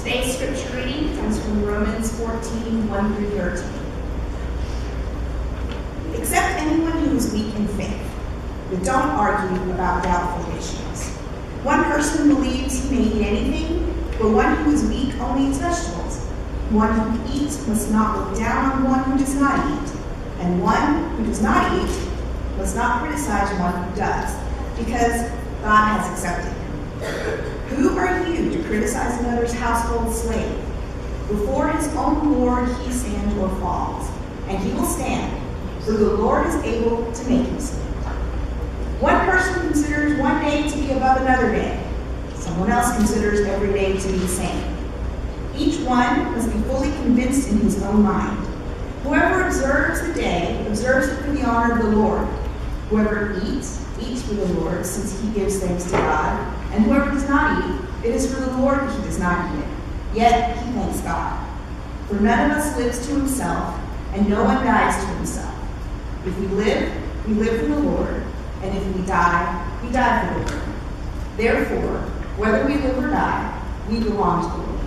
Today's scripture reading comes from Romans 14, 1 through 13. Accept anyone who is weak in faith, but don't argue about doubtful issues. One person believes he may eat anything, but one who is weak only eats vegetables. One who eats must not look down on one who does not eat, and one who does not eat must not criticize one who does, because God has accepted him. Who are you to criticize another's household slave? Before his own Lord he stands or falls, and he will stand, for the Lord is able to make him stand. One person considers one day to be above another day. Someone else considers every day to be the same. Each one must be fully convinced in his own mind. Whoever observes the day observes it for the honor of the Lord. Whoever eats, eats for the Lord, since he gives thanks to God. And whoever does not eat, it is for the Lord that he does not eat it. Yet he thanks God. For none of us lives to himself, and no one dies to himself. If we live for the Lord, and if we die for the Lord. Therefore, whether we live or die, we belong to the Lord.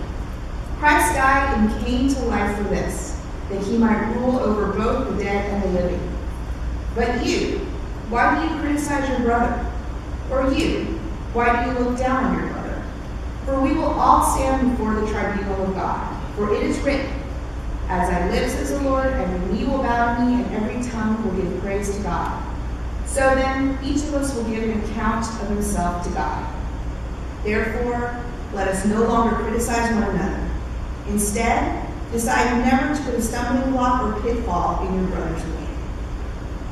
Christ died and came to life for this, that he might rule over both the dead and the living. But you, why do you criticize your brother? Or you, why do you look down on your brother? For we will all stand before the tribunal of God. For it is written, as I live, says the Lord, every knee will bow to me, and every tongue will give praise to God. So then, each of us will give an account of himself to God. Therefore, let us no longer criticize one another. Instead, decide never to put a stumbling block or pitfall in your brother's way.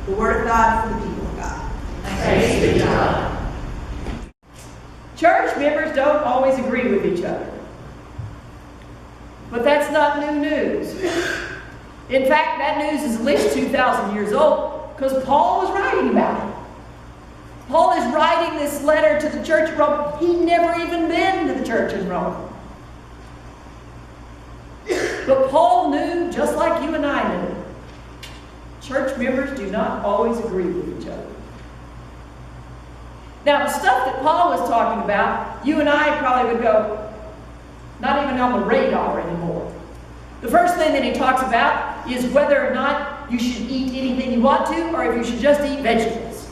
The word of God for the people of God. Thanks be to God. Church members don't always agree with each other. But that's not new news. In fact, that news is at least 2,000 years old because Paul was writing about it. Paul is writing this letter to the church of Rome. He'd never even been to the church in Rome. But Paul knew, just like you and I knew, church members do not always agree with each other. Now, the stuff that Paul was talking about, you and I probably would go, not even on the radar anymore. The first thing that he talks about is whether or not you should eat anything you want to, or if you should just eat vegetables.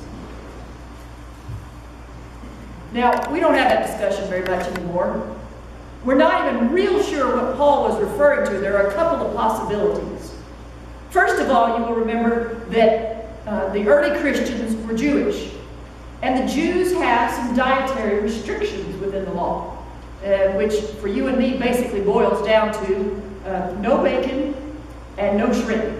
Now, we don't have that discussion very much anymore. We're not even real sure what Paul was referring to. There are a couple of possibilities. First of all, you will remember that the early Christians were Jewish. And the Jews have some dietary restrictions within the law, which for you and me basically boils down to no bacon and no shrimp.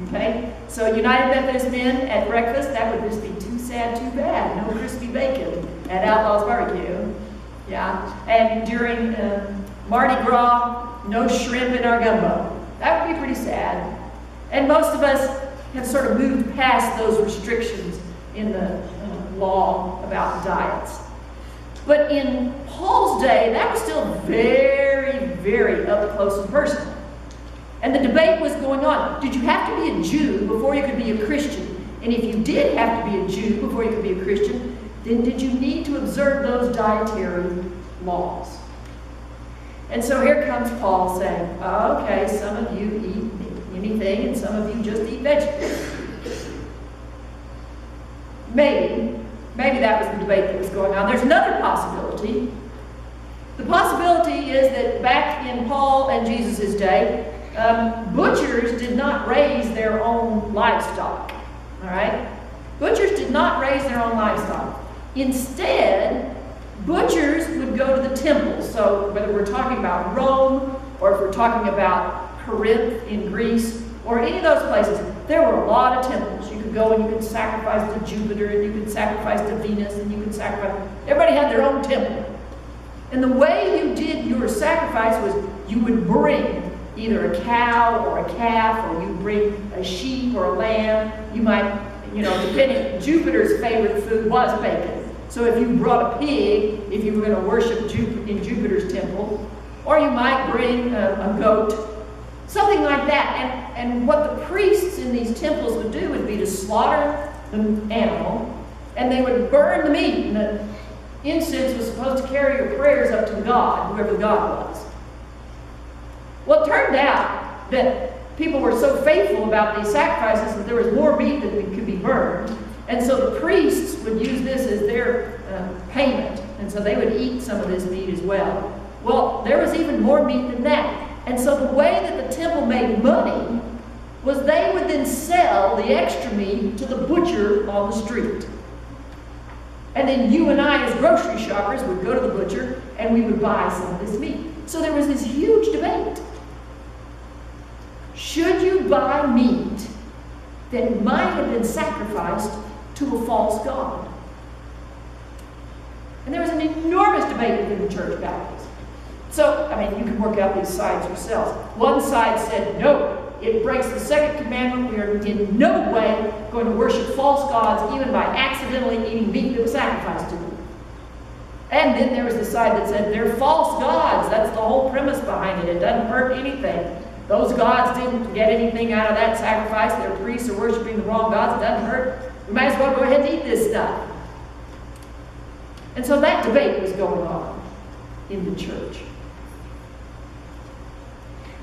Okay? So United Methodist men at breakfast, that would just be too sad, too bad. No crispy bacon at Outlaw's Barbecue. Yeah. And during Mardi Gras, no shrimp in our gumbo. That would be pretty sad. And most of us have sort of moved past those restrictions in the law about diets. But in Paul's day, that was still very, very up close and personal. And the debate was going on. Did you have to be a Jew before you could be a Christian? And if you did have to be a Jew before you could be a Christian, then did you need to observe those dietary laws? And so here comes Paul saying, oh, okay, some of you eat anything and some of you just eat vegetables. Maybe that was the debate that was going on. There's another possibility. The possibility is that back in Paul and Jesus' day, butchers did not raise their own livestock. All right? Butchers did not raise their own livestock. Instead, butchers would go to the temple. So whether we're talking about Rome, or if we're talking about Corinth in Greece, or any of those places, there were a lot of temples. You could go and you could sacrifice to Jupiter, and you could sacrifice to Venus, and you could sacrifice. Everybody had their own temple. And the way you did your sacrifice was you would bring either a cow or a calf, or you bring a sheep or a lamb. You might, depending, Jupiter's favorite food was bacon. So if you brought a pig, if you were going to worship in Jupiter's temple, or you might bring a goat, something like that. And what the priests in these temples would do would be to slaughter the animal, and they would burn the meat. And the incense was supposed to carry your prayers up to God, whoever God was. Well, it turned out that people were so faithful about these sacrifices that there was more meat that could be burned. And so the priests would use this as their payment. And so they would eat some of this meat as well. Well, there was even more meat than that. And so the way that the temple made money was they would then sell the extra meat to the butcher on the street. And then you and I as grocery shoppers would go to the butcher and we would buy some of this meat. So there was this huge debate. Should you buy meat that might have been sacrificed to a false god? And there was an enormous debate within the church about this. So, I mean, you can work out these sides yourselves. One side said, no, it breaks the second commandment. We are in no way going to worship false gods, even by accidentally eating meat that was sacrificed to them. And then there was the side that said, they're false gods. That's the whole premise behind it. It doesn't hurt anything. Those gods didn't get anything out of that sacrifice. Their priests are worshiping the wrong gods. It doesn't hurt. We might as well go ahead and eat this stuff. And so that debate was going on in the church.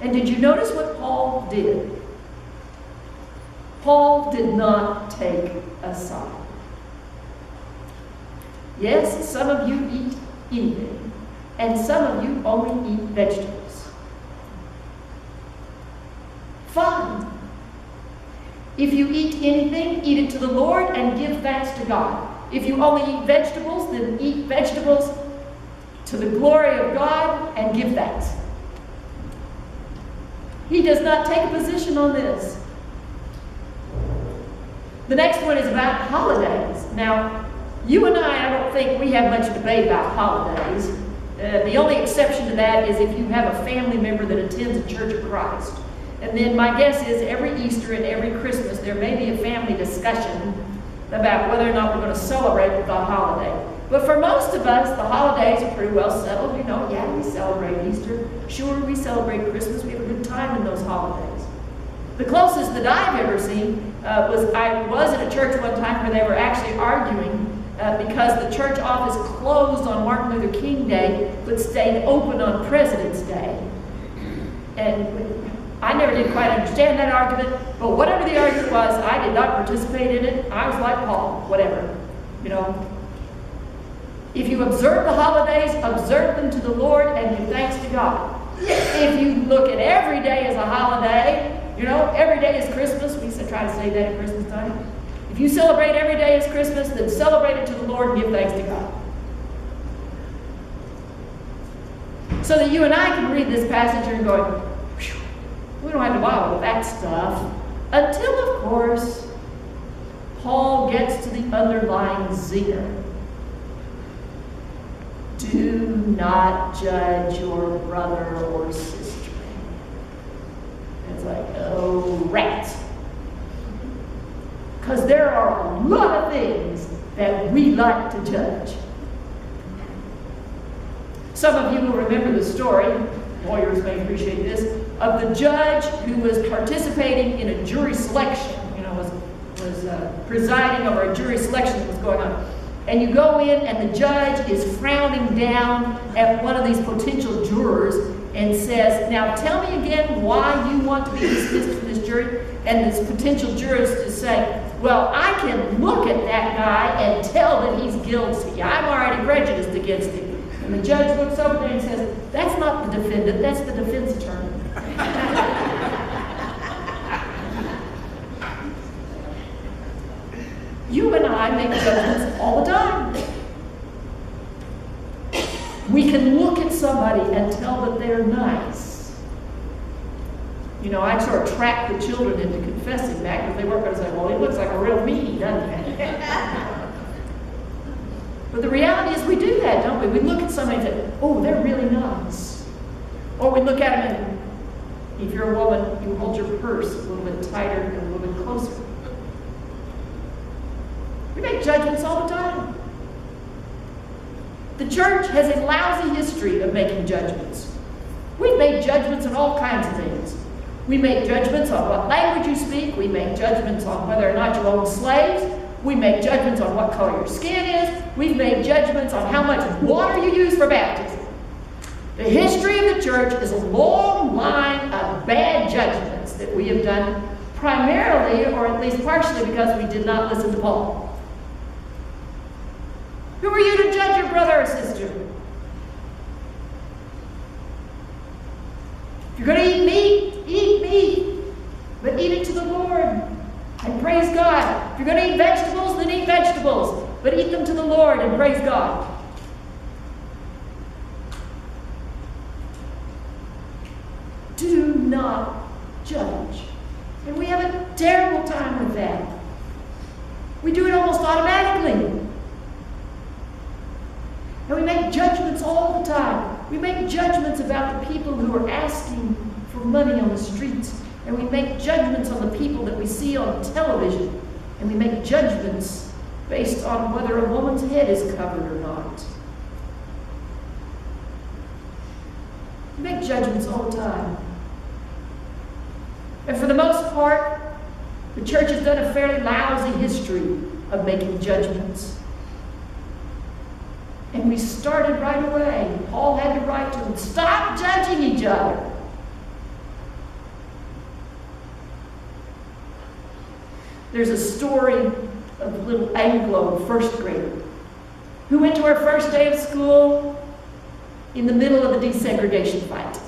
And did you notice what Paul did? Paul did not take a side. Yes, some of you eat anything, and some of you only eat vegetables. Fine. If you eat anything, eat it to the Lord and give thanks to God. If you only eat vegetables, then eat vegetables to the glory of God and give thanks. He does not take a position on this. The next one is about holidays. Now, you and I don't think we have much debate about holidays. The only exception to that is if you have a family member that attends a Church of Christ. And then my guess is every Easter and every Christmas there may be a family discussion about whether or not we're going to celebrate the holiday. But for most of us, the holidays are pretty well settled. You know, yeah, we celebrate Easter. Sure, we celebrate Christmas. We have a good time in those holidays. The closest that I've ever seen I was at a church one time where they were actually arguing because the church office closed on Martin Luther King Day but stayed open on President's Day. And I never did quite understand that argument, but whatever the argument was, I did not participate in it. I was like Paul, whatever, you know. If you observe the holidays, observe them to the Lord and give thanks to God. If you look at every day as a holiday, you know, every day is Christmas. We try to say that at Christmas time. If you celebrate every day as Christmas, then celebrate it to the Lord and give thanks to God. So that you and I can read this passage and go, we don't have to bother with that stuff. Until, of course, Paul gets to the underlying zinger. Do not judge your brother or sister. It's like, oh, rats. Because there are a lot of things that we like to judge. Some of you will remember the story, lawyers may appreciate this, of the judge who was participating in a jury selection, was presiding over a jury selection that was going on. And you go in and the judge is frowning down at one of these potential jurors and says, now tell me again why you want to be dismissed from this jury. And this potential jurist is saying, well, I can look at that guy and tell that he's guilty. I'm already prejudiced against him. And the judge looks over there and says, that's not the defendant, that's the defense attorney. You and I make judgments all the time. We can look at somebody and tell that they're nice. You know, I sort of track the children into confessing that because they weren't going to say, well, he looks like a real meanie, doesn't he? But the reality is we do that, don't we? We look at somebody and say, oh, they're really nice. Or we look at them and if you're a woman, you hold your purse a little bit tighter and a little bit closer. We make judgments all the time. The church has a lousy history of making judgments. We've made judgments on all kinds of things. We make judgments on what language you speak. We make judgments on whether or not you own slaves. We make judgments on what color your skin is. We've made judgments on how much water you use for baptism. The history of the church is a long line of bad judgments that we have done, primarily, or at least partially, because we did not listen to Paul. Who are you to judge your brother or sister? If you're going to eat meat, but eat it to the Lord and praise God. If you're going to eat vegetables, then eat vegetables, but eat them to the Lord and praise God. Do not judge. And we have a terrible time with that. We do it almost automatically. And we make judgments all the time. We make judgments about the people who are asking for money on the streets. And we make judgments on the people that we see on television. And we make judgments based on whether a woman's head is covered or not. We make judgments all the time. And for the most part, the church has done a fairly lousy history of making judgments. And we started right away. Paul had to write to them, stop judging each other. There's a story of a little Anglo first grader who went to her first day of school in the middle of the desegregation fight.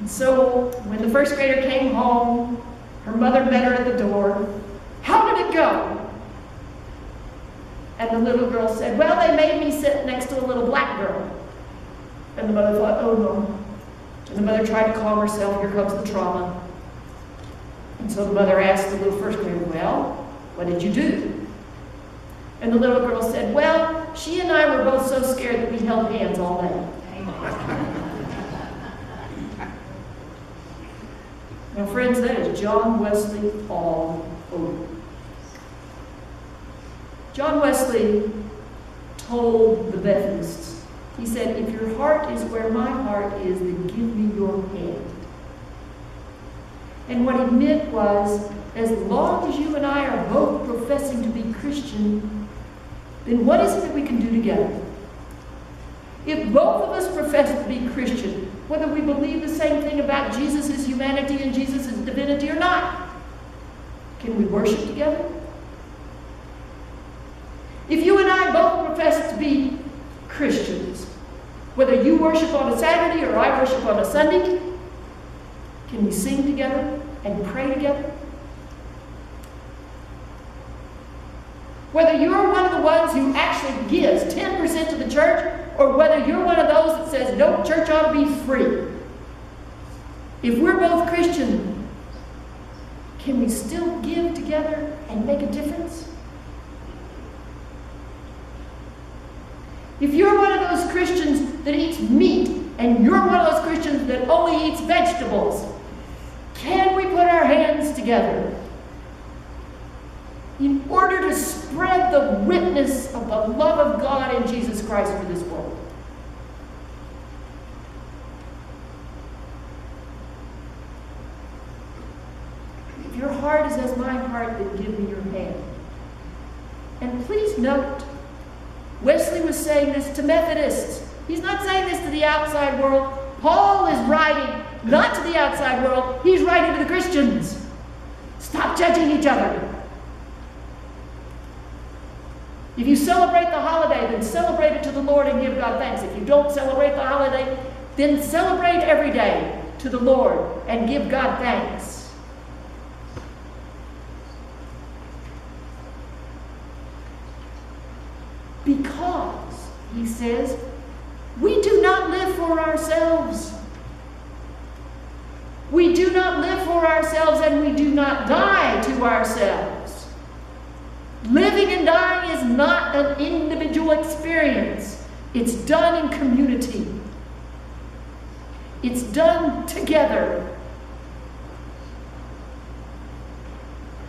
And so when the first grader came home, her mother met her at the door. How did it go? And the little girl said, well, they made me sit next to a little black girl. And the mother thought, oh no. And the mother tried to calm herself. Here comes the trauma. And so the mother asked the little first grader, well, what did you do? And the little girl said, well, she and I were both so scared that we held hands all day. Now, friends, that is John Wesley all over. John Wesley told the Methodists, he said, if your heart is where my heart is, then give me your hand. And what he meant was, as long as you and I are both professing to be Christian, then what is it that we can do together? If both of us profess to be Christian, whether we believe the same thing about Jesus' humanity and Jesus' divinity or not, can we worship together? If you and I both profess to be Christians, whether you worship on a Saturday or I worship on a Sunday, can we sing together and pray together? Whether you're one of the ones who actually gives 10% to the church, or whether you're one of those that says, no, church ought to be free. If we're both Christian, can we still give together and make a difference? If you're one of those Christians that eats meat, and you're one of those Christians that only eats vegetables, can we put our hands together in order to spread the witness of the love of God in Jesus Christ for this world? If your heart is as my heart, then give me your hand. And please note, Wesley was saying this to Methodists. He's not saying this to the outside world. Paul is writing not to the outside world. He's writing to the Christians. Stop judging each other. If you celebrate the holiday, then celebrate it to the Lord and give God thanks. If you don't celebrate the holiday, then celebrate every day to the Lord and give God thanks. Because, he says, we do not live for ourselves. We do not live for ourselves, and we do not die to ourselves. Living and dying is not an individual experience. It's done in community. It's done together.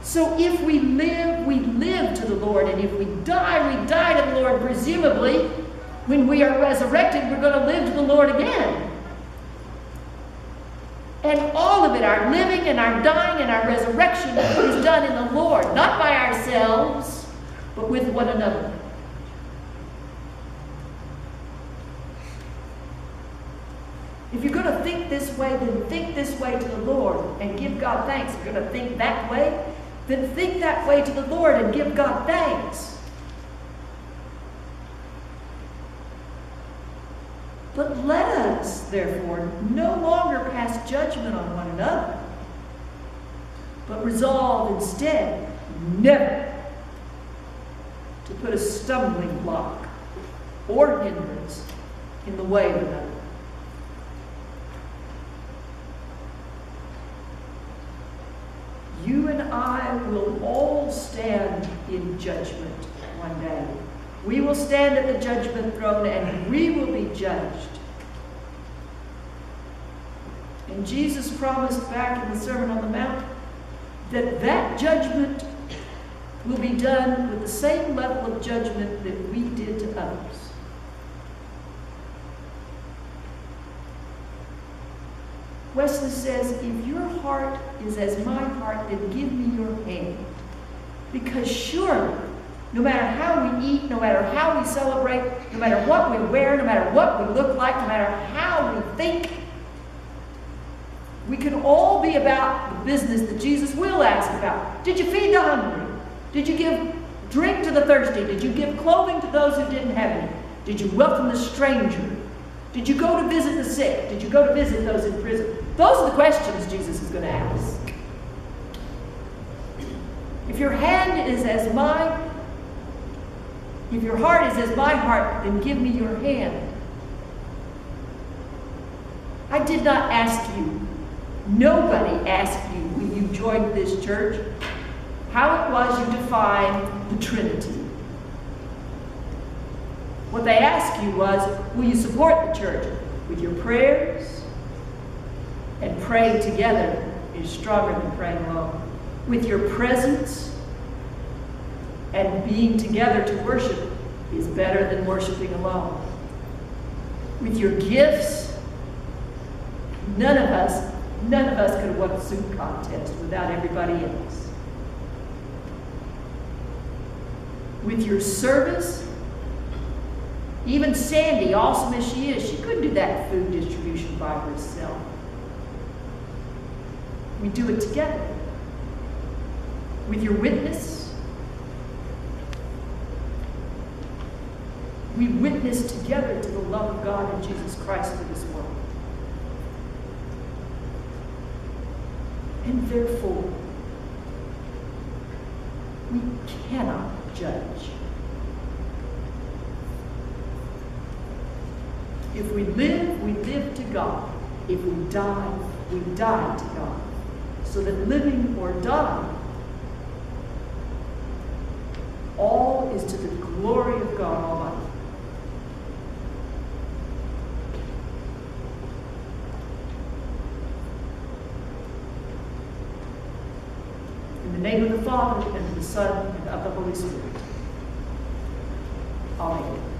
So if we live to the Lord, and if we die to the Lord. Presumably, when we are resurrected, we're going to live to the Lord again. And all of it, our living and our dying and our resurrection, is done in the Lord, not by ourselves, but with one another. If you're going to think this way, then think this way to the Lord and give God thanks. If you're going to think that way, then think that way to the Lord and give God thanks. But let us, therefore, no longer pass judgment on one another, but resolve instead never to put a stumbling block or hindrance in the way of another. You and I will all stand in judgment one day. We will stand at the judgment throne and we will be judged. And Jesus promised back in the Sermon on the Mount that that judgment will be done with the same level of judgment that we did to others. Wesley says, if your heart is as my heart, then give me your hand. Because surely, no matter how we eat, no matter how we celebrate, no matter what we wear, no matter what we look like, no matter how we think, we can all be about the business that Jesus will ask about. Did you feed the hungry? Did you give drink to the thirsty? Did you give clothing to those who didn't have any? Did you welcome the stranger? Did you go to visit the sick? Did you go to visit those in prison? Those are the questions Jesus is going to ask. If your hand is as mine, if your heart is as my heart, then give me your hand. I did not ask you, nobody asked you when you joined this church how it was you defined the Trinity. What they asked you was, will you support the church with your prayers? And praying together is stronger than praying alone. With your presence and being together to worship is better than worshiping alone. With your gifts, none of us could have won the soup contest without everybody else. With your service, even Sandy, awesome as she is, she couldn't do that food distribution by herself. We do it together. With your witness, we witness together to the love of God and Jesus Christ for this world. And therefore, we cannot judge. If we live to God. If we die to God. So that living or dying, all is to the glory of God Almighty. In the name of the Father, and of the Son, and of the Holy Spirit. Amen.